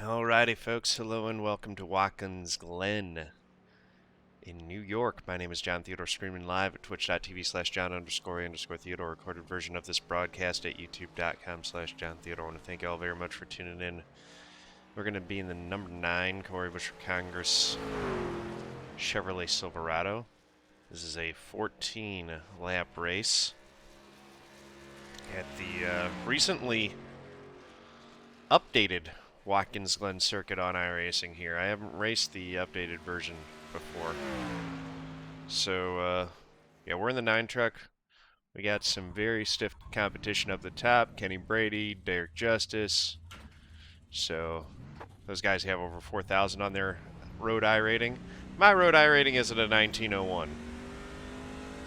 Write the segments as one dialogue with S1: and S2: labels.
S1: Alrighty, folks. Hello and welcome to Watkins Glen in New York. My name is John Theodore, streaming live at twitch.tv/John_A_Theodore. Recorded version of this broadcast at youtube.com/John Theodore. I want to thank you all very much for tuning in. We're going to be in the number 9 Corey Bush Congress Chevrolet Silverado. This is a 14-lap race at the recently updated Watkins Glen circuit on iRacing here. I haven't raced the updated version before. So, yeah, we're in the 9 truck. We got some very stiff competition up the top. Kenny Brady, Derek Justice. So, those guys have over 4,000 on their road iRating. My road iRating is at a 1901.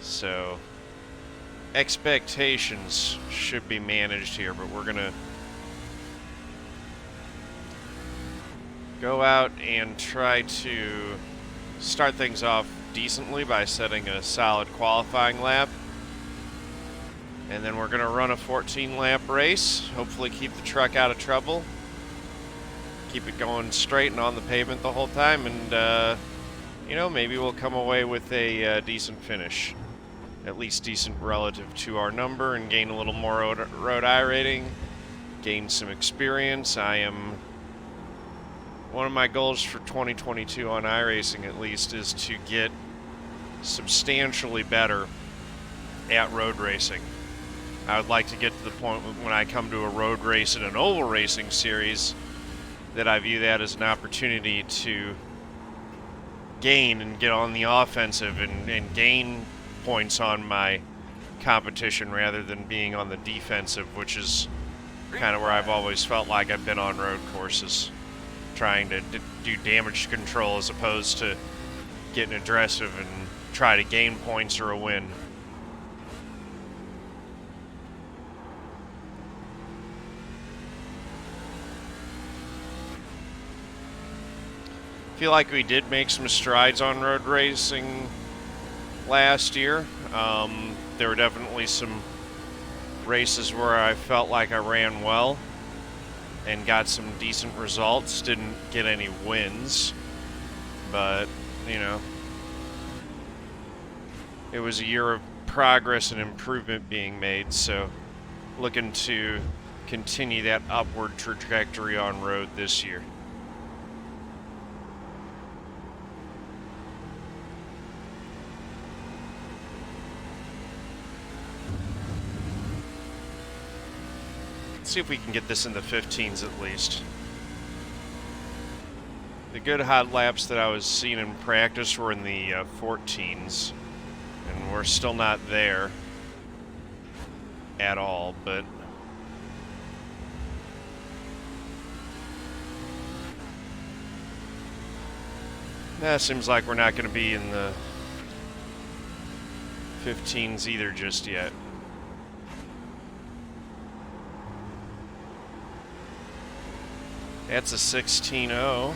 S1: So, expectations should be managed here, but we're going to go out and try to start things off decently by setting a solid qualifying lap. And then we're going to run a 14-lap race, hopefully keep the truck out of trouble, keep it going straight and on the pavement the whole time, and, you know, maybe we'll come away with a decent finish. At least decent relative to our number, and gain a little more road iRating, gain some experience. One of my goals for 2022 on iRacing, at least, is to get substantially better at road racing. I would like to get to the point when I come to a road race in an oval racing series that I view that as an opportunity to gain and get on the offensive and gain points on my competition rather than being on the defensive, which is kind of where I've always felt like I've been on road courses, trying to do damage control as opposed to getting aggressive and try to gain points or a win. I feel like we did make some strides on road racing last year. There were definitely some races where I felt like I ran well and got some decent results. Didn't get any wins, but, you know, it was a year of progress and improvement being made, so looking to continue that upward trajectory on road this year. See if we can get this in the 15s at least. The good hot laps that I was seeing in practice were in the 14s, and we're still not there at all, but that seems like we're not going to be in the 15s either just yet. That's a 16.0.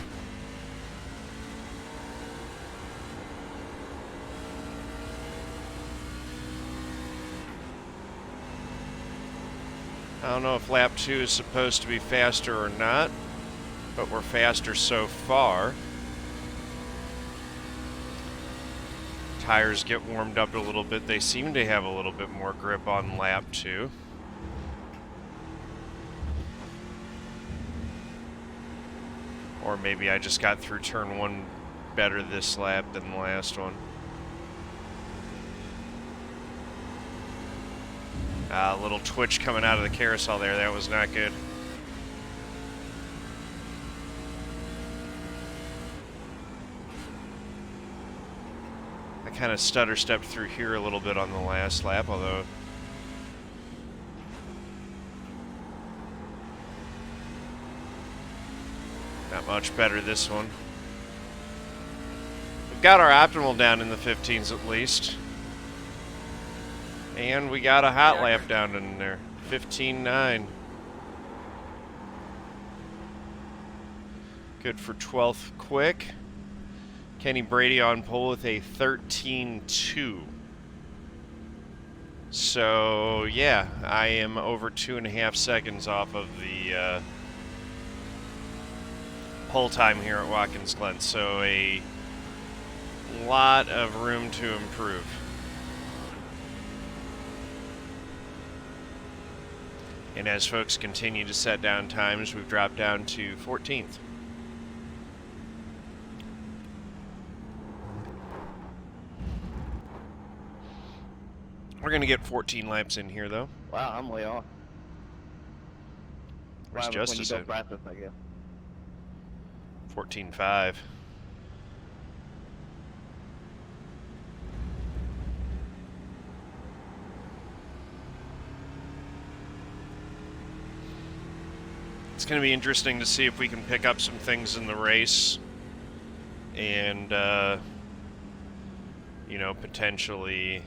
S1: I don't know if lap 2 is supposed to be faster or not, but we're faster so far. Tires get warmed up a little bit. They seem to have a little bit more grip on lap 2. Or maybe I just got through turn 1 better this lap than the last one. A little twitch coming out of the carousel there. That was not good. I kind of stutter stepped through here a little bit on the last lap, although not much better this one. We've got our optimal down in the 15s at least. And we got a hot lap down in there. 15.9. Good for 12th quick. Kenny Brady on pole with a 13.2. So, yeah, I am over 2.5 seconds off of the pole time here at Watkins Glen, so a lot of room to improve. And as folks continue to set down times, we've dropped down to 14th. We're going to get 14 laps in here, though.
S2: Wow, I'm way off.
S1: Where's Justice at?
S2: Practice, I guess.
S1: 14.5. It's going to be interesting to see if we can pick up some things in the race and, you know, potentially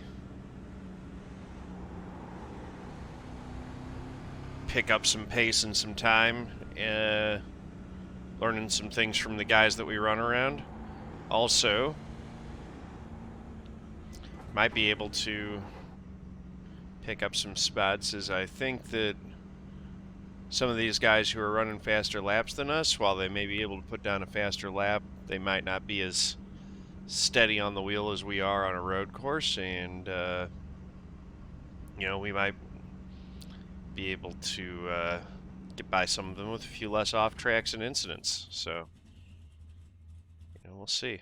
S1: pick up some pace and some time, learning some things from the guys that we run around. Also, might be able to pick up some spots, as I think that some of these guys who are running faster laps than us, while they may be able to put down a faster lap, they might not be as steady on the wheel as we are on a road course, and you know, we might be able to get by some of them with a few less off tracks and incidents. So, you know, we'll see.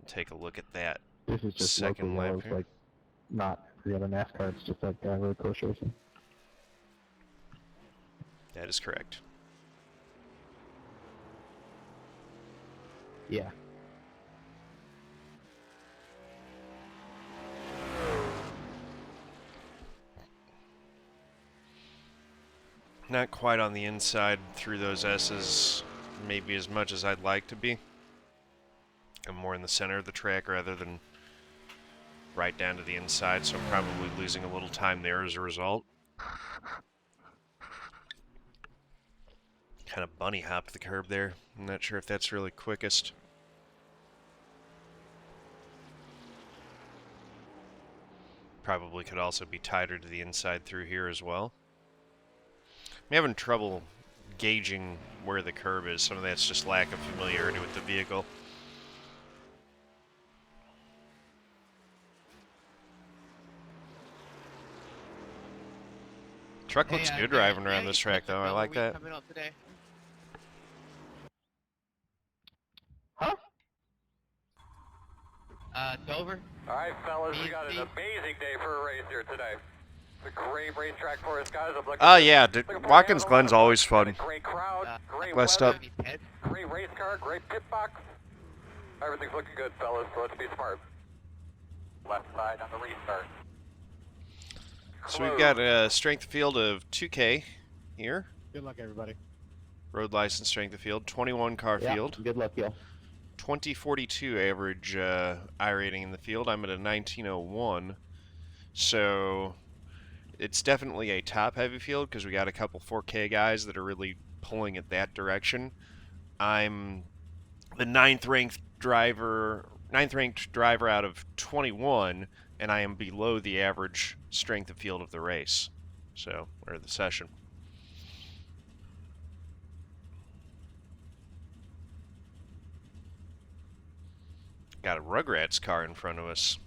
S1: Take a look at that.
S2: This is just
S1: second
S2: local,
S1: lap here.
S2: like not the other NASCAR. It's just like road course racing.
S1: That is correct.
S2: Yeah.
S1: Not quite on the inside through those S's, maybe as much as I'd like to be. I'm more in the center of the track rather than right down to the inside, so I'm probably losing a little time there as a result. Kind of bunny hopped the curb there. I'm not sure if that's really quickest. Probably could also be tighter to the inside through here as well. I'm having trouble gauging where the curb is. Some of that's just lack of familiarity with the vehicle. Truck looks good driving around this track, though. I like that.
S3: Coming up today.
S2: Huh?
S3: Dover.
S4: All right, fellas, we got an amazing day for a race here today. It's a great racetrack for us, guys. I'm looking
S1: Oh, yeah. Watkins Glen's always fun.
S4: Great crowd, great
S1: West
S4: weather,
S1: up.
S4: great race car, great pit box. Everything's looking good, fellas, so let's be smart. Left side on the restart.
S1: So we've got a strength of field of 2K here.
S2: Good luck, everybody.
S1: Road license strength of field, 21 car field.
S2: Good luck, y'all.
S1: 2042 average I rating in the field. I'm at a 1901. So it's definitely a top heavy field because we got a couple 4K guys that are really pulling it that direction. I'm the ninth ranked driver out of 21, and I am below the average strength of field of the race, so, or the session. Got a Rugrats car in front of us.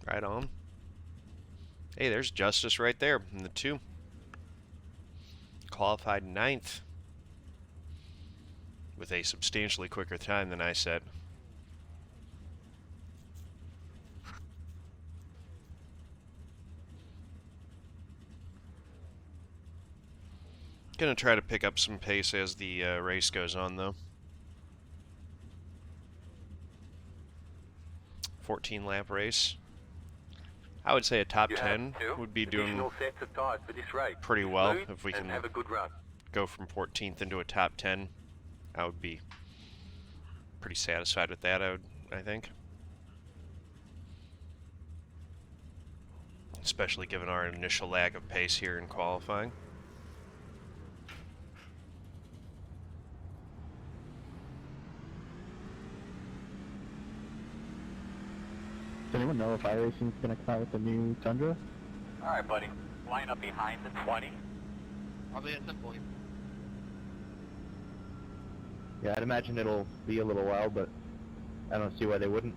S1: Right on. Hey, there's Justice right there in the 2. Qualified 9th with a substantially quicker time than I set. Gonna try to pick up some pace as the race goes on, though. 14-lap race. I would say a top 10 would be doing pretty well if we can go from 14th into a top 10. I would be pretty satisfied with that, I think. Especially given our initial lack of pace here in qualifying.
S2: Does anyone know if iRacing is going to come out with the new Tundra?
S4: All right, buddy. Line up behind the 20.
S3: Probably at some point.
S2: Yeah, I'd imagine it'll be a little while, but I don't see why they wouldn't.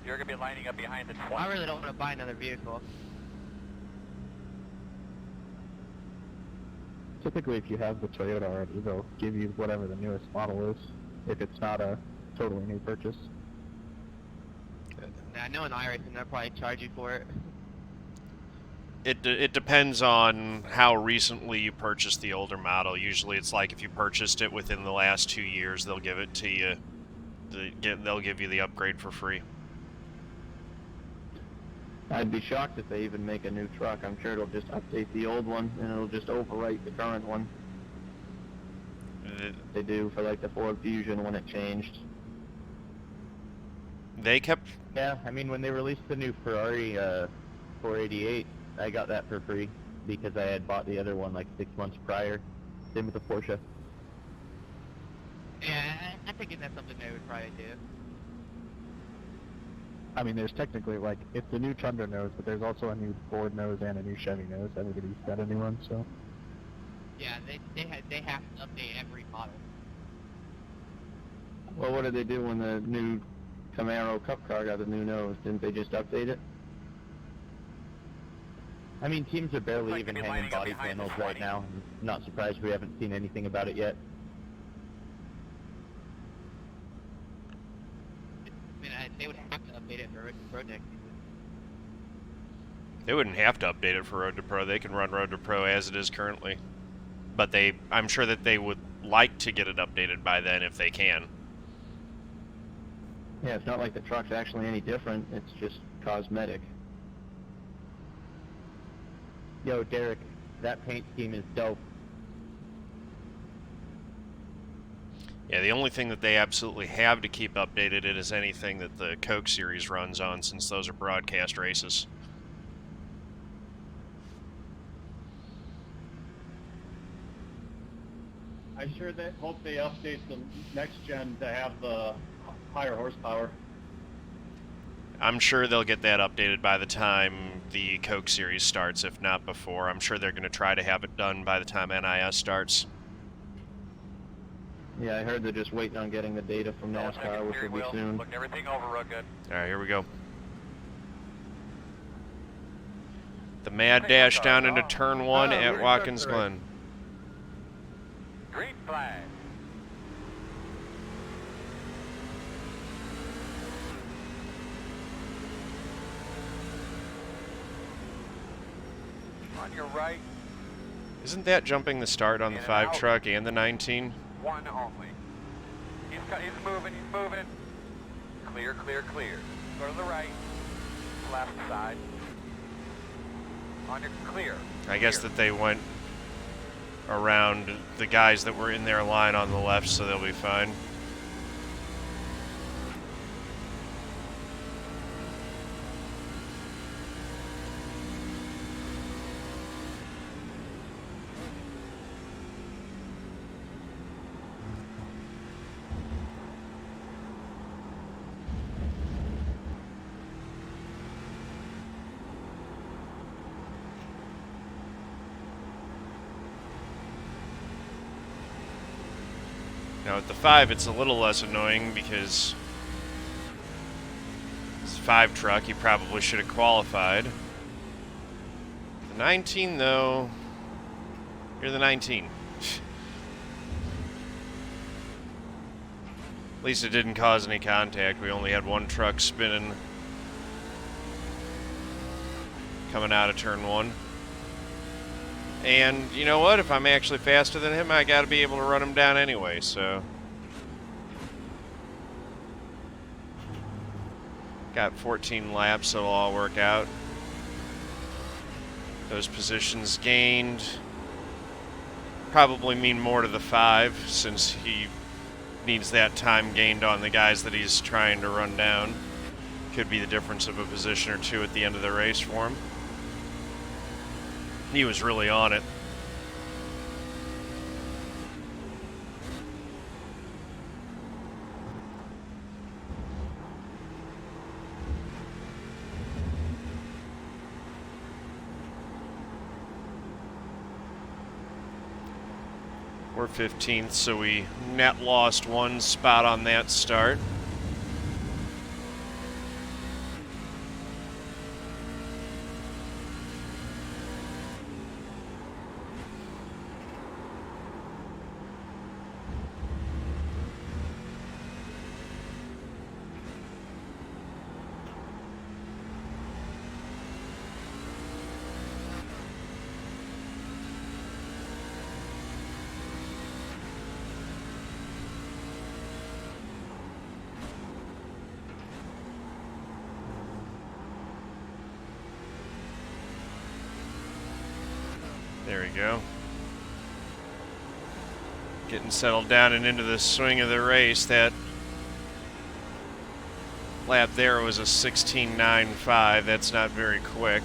S4: You're going to be lining up behind the 20.
S3: I really don't want to buy another vehicle.
S2: Typically, if you have the Toyota already, they'll give you whatever the newest model is, if it's not a totally new purchase.
S3: I know in iRacing they'll probably charge you for it.
S1: It depends on how recently you purchased the older model. Usually it's like if you purchased it within the last 2 years, they'll give it to you. They'll give you the upgrade for free.
S2: I'd be shocked if they even make a new truck. I'm sure it'll just update the old one, and it'll just overwrite the current one. They do for like the Ford Fusion when it changed.
S1: They kept...
S2: Yeah, I mean, when they released the new Ferrari 488, I got that for free because I had bought the other one like 6 months prior. Same with the Porsche.
S3: Yeah, I think that's something they would probably do.
S2: I mean, there's technically, like, it's the new Tundra nose, but there's also a new Ford nose and a new Chevy nose. Everybody's got a new one, so.
S3: Yeah, they have to update every model.
S2: Well, what did they do when the new Camaro Cup car got a new nose? Didn't they just update it? I mean, teams are barely
S4: Like
S2: even
S4: to be
S2: hanging
S4: lining up
S2: body
S4: behind the
S2: panels right
S4: 20.
S2: now. I'm not surprised we haven't seen anything about it yet.
S3: I mean, they would have to update it for Road next season.
S1: They wouldn't have to update it for Road to Pro. They can run Road to Pro as it is currently. But I'm sure that they would like to get it updated by then if they can.
S2: Yeah, it's not like the truck's actually any different. It's just cosmetic. Yo, Derek, that paint scheme is dope.
S1: Yeah, the only thing that they absolutely have to keep updated it is anything that the Coke Series runs on, since those are broadcast races.
S5: I sure hope they update the next gen to have the higher horsepower.
S1: I'm sure they'll get that updated by the time the Coke Series starts, if not before. I'm sure they're going to try to have it done by the time NIS starts.
S2: Yeah, I heard they're just waiting on getting the data from NASCAR, which will be soon.
S4: Looking everything over real good.
S1: All right, here we go. The mad dash down into turn 1 at Watkins Glen.
S4: Green flag. On your right,
S1: Isn't that jumping the start on the 5 truck and the 19?
S4: one only. He's moving, he's moving. Clear, clear, clear. Go to the right, left side. On your clear.
S1: I guess that they went around the guys that were in their line on the left, so they'll be fine. Now at the 5, it's a little less annoying because it's a 5 truck. He probably should have qualified. The 19, though, you're the 19. At least it didn't cause any contact. We only had one truck spinning coming out of turn 1. And you know what? If I'm actually faster than him, I got to be able to run him down anyway, so. Got 14 laps, so it'll all work out. Those positions gained probably mean more to the 5, since he needs that time gained on the guys that he's trying to run down. Could be the difference of a position or two at the end of the race for him. He was really on it. We're 15th, so we net lost 1 spot on that start. There we go. Getting settled down and into the swing of the race. That lap there was a 16.95. That's not very quick.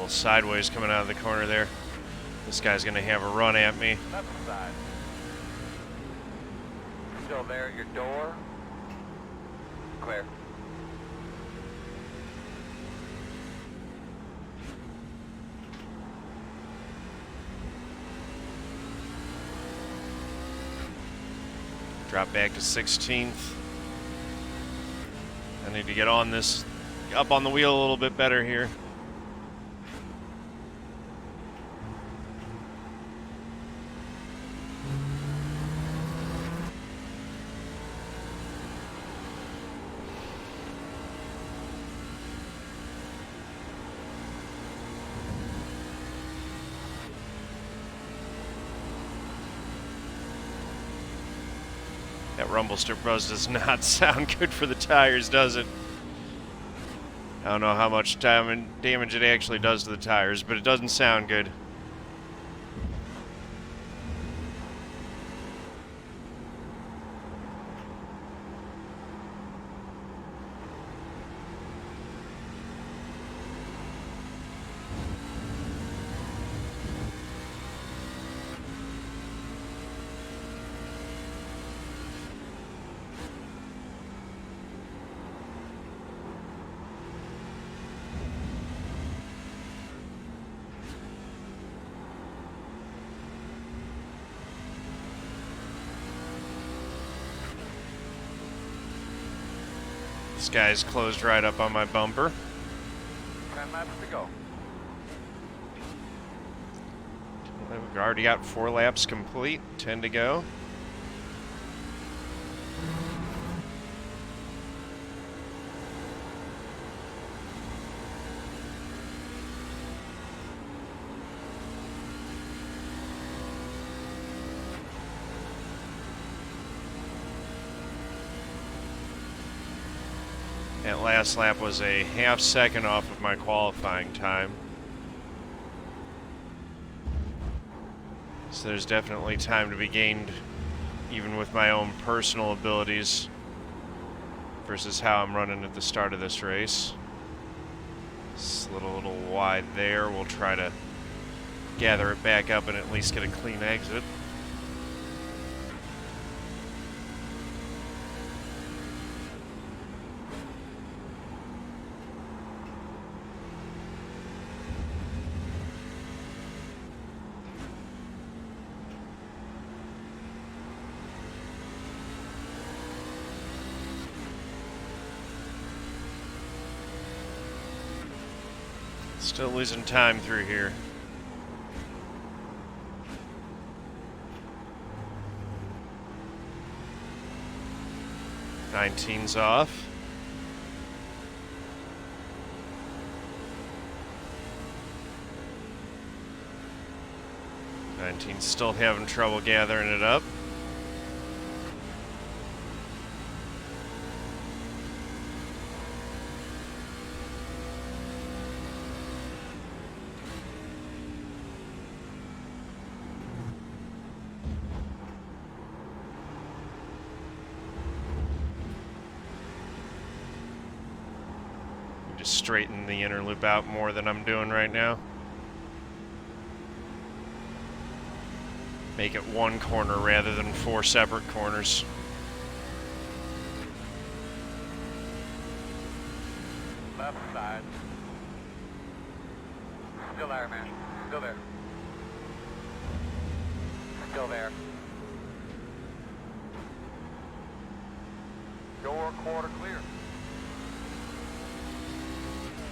S1: Sideways coming out of the corner there. This guy's gonna have a run at me.
S4: Left side. Still there at your door. Clear.
S1: Drop back to 16th. I need to get on this, up on the wheel a little bit better here. That rumble strip buzz does not sound good for the tires, does it? I don't know how much damage it actually does to the tires, but it doesn't sound good. This guy's closed right up on my bumper.
S4: 10 laps to go.
S1: We've already got 4 laps complete, 10 to go. That last lap was a half second off of my qualifying time. So there's definitely time to be gained, even with my own personal abilities, versus how I'm running at the start of this race. Slid a little wide there. We'll try to gather it back up and at least get a clean exit. Still losing time through here. Nineteen's off. 19's still having trouble gathering it up. straighten the inner loop out more than I'm doing right now. Make it one corner rather than 4 separate corners.
S4: Left side. Still there, man. Still there. Still there. Door quarter clear.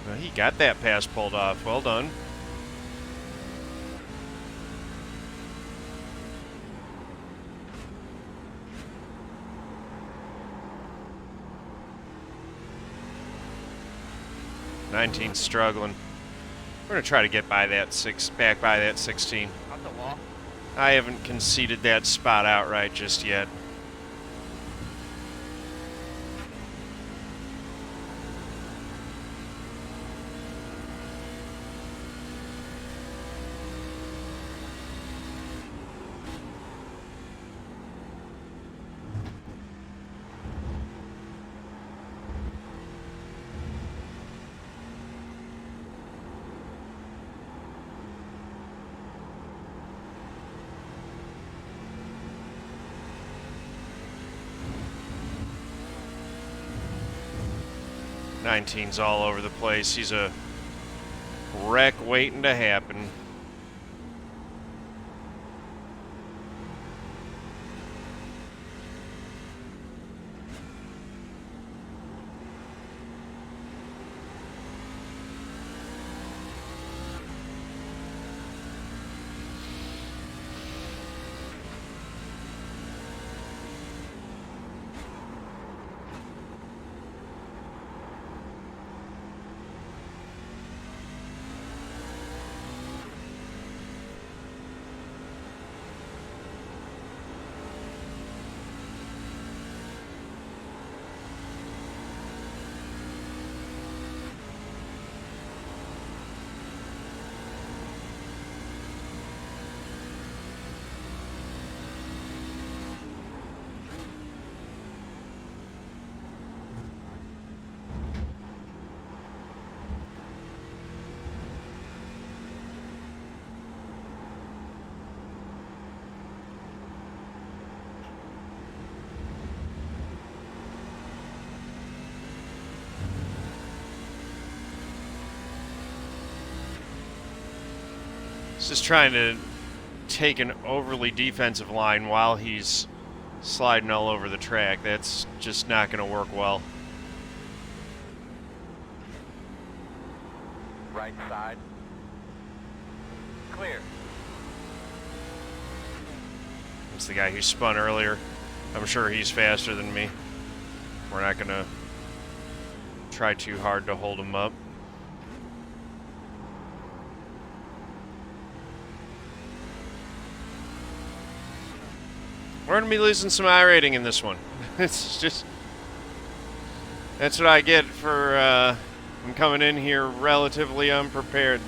S1: Well, he got that pass pulled off. Well done. '19's struggling. We're gonna try to get by that back by that 16.
S3: On the wall.
S1: I haven't conceded that spot outright just yet. '19's all over the place. He's a wreck waiting to happen. He's just trying to take an overly defensive line while he's sliding all over the track. That's just not going to work well.
S4: Right side. Clear.
S1: It's the guy who spun earlier. I'm sure he's faster than me. We're not going to try too hard to hold him up. We're going to be losing some I-rating in this one. It's just... That's what I get for I'm coming in here relatively unprepared.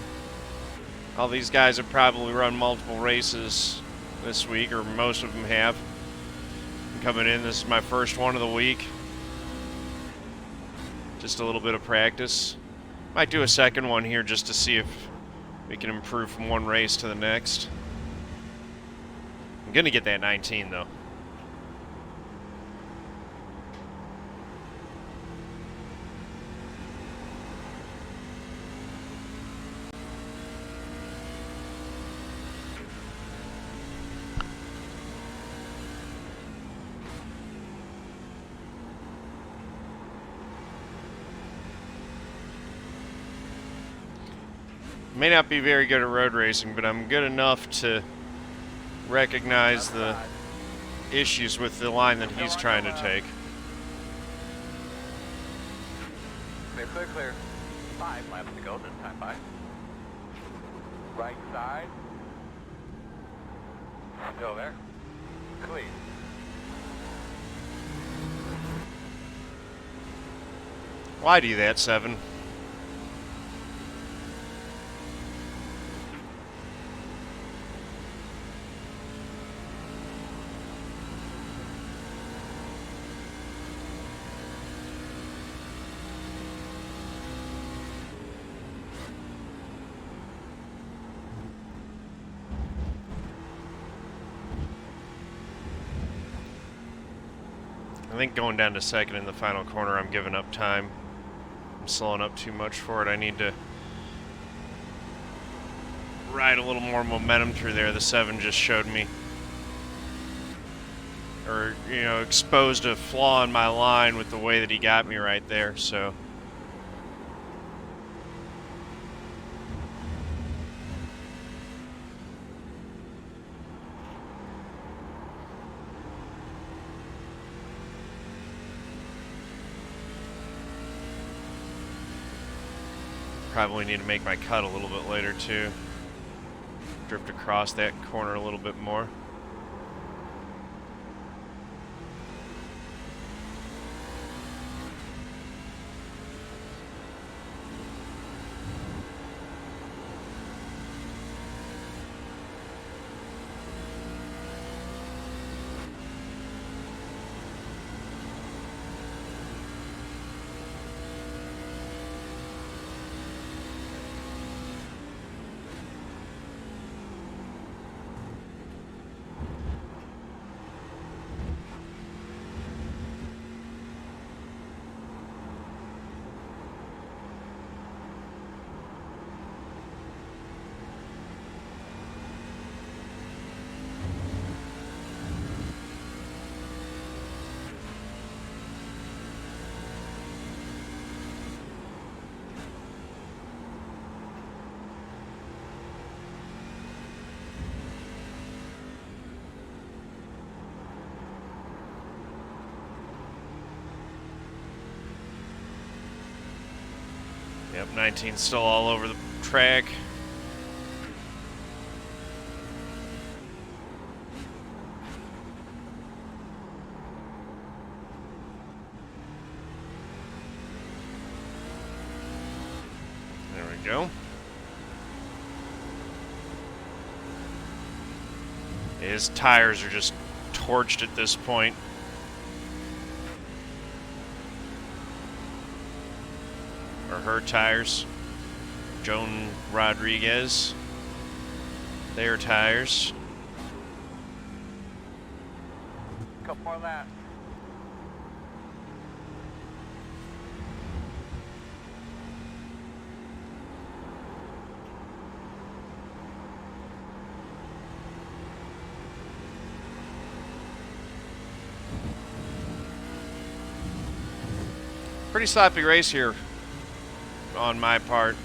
S1: All these guys have probably run multiple races this week, or most of them have. I'm coming in, this is my first one of the week. Just a little bit of practice. Might do a second one here just to see if we can improve from one race to the next. I'm going to get that 19, though. May not be very good at road racing, but I'm good enough to recognize the issues with the line that he's trying to take.
S4: Clear, clear, clear. 5 laps to go this time, bye. Right side. Still there. Clean.
S1: Why do that, 7? I think going down to second in the final corner, I'm giving up time. I'm slowing up too much for it. I need to ride a little more momentum through there. The 7 just showed me, or, you know, exposed a flaw in my line with the way that he got me right there, so. Probably need to make my cut a little bit later too. Drift across that corner a little bit more. Yep, 19's still all over the track. There we go. His tires are just torched at this point. Or her tires. Joan Rodriguez. Their tires.
S4: Couple more laps.
S1: Pretty sloppy race here on my part.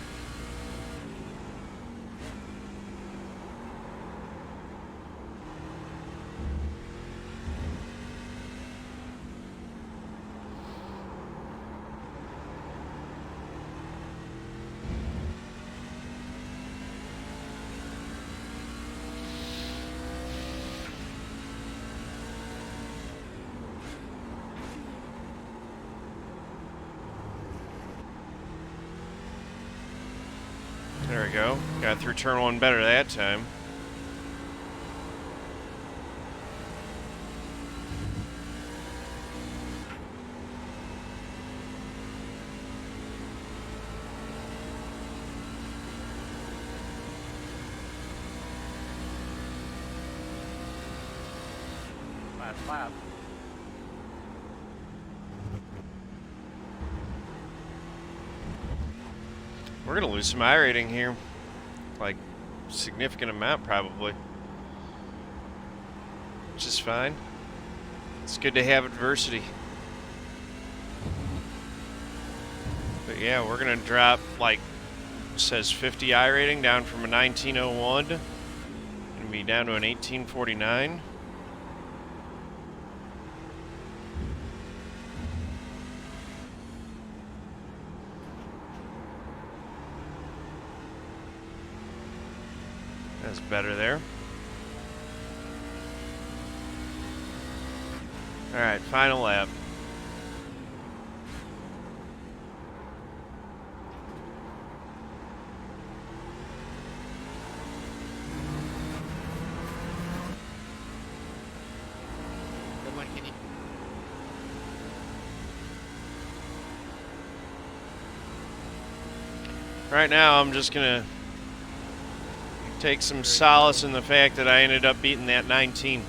S1: There we go. Got through turn 1 better that time.
S4: Last lap.
S1: We're gonna lose some I-rating here. Like, significant amount probably. Which is fine. It's good to have adversity. But yeah, we're gonna drop, like, it says 50 I-rating down from a 1901. Gonna be down to an 1849. That's better there. All right, final lap.
S3: Good one, Kenny.
S1: Right now, I'm just gonna take some solace in the fact that I ended up beating that 19.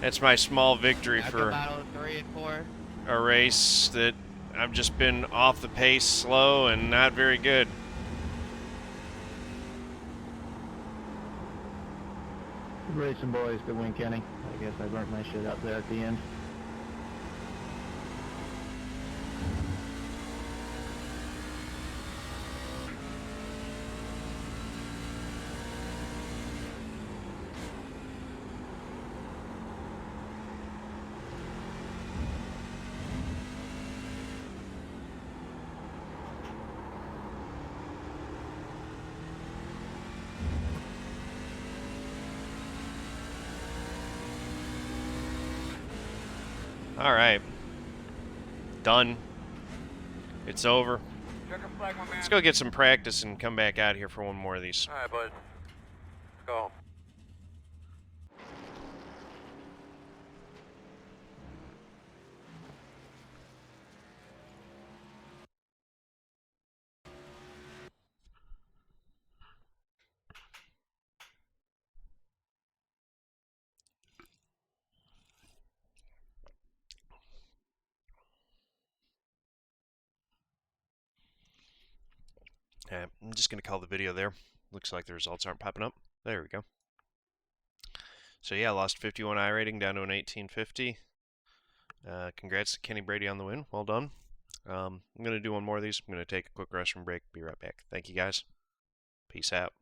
S1: That's my small victory
S3: After
S1: for
S3: battle 3 and 4.
S1: a race that I've just been off the pace, slow, and not very good.
S2: Good racing, boys. Good win, Kenny. I guess I burnt my shit out there at the end.
S1: All right. Done. It's over.
S4: Checker flag, my man.
S1: Let's go get some practice and come back out here for one more of these.
S4: Alright, bud. Let's go.
S1: I'm just going to call the video there. Looks like the results aren't popping up. There we go. So yeah, lost 51 I rating down to an 1850. Congrats to Kenny Brady on the win. Well done. I'm going to do one more of these. I'm going to take a quick restroom break. Be right back. Thank you guys. Peace out.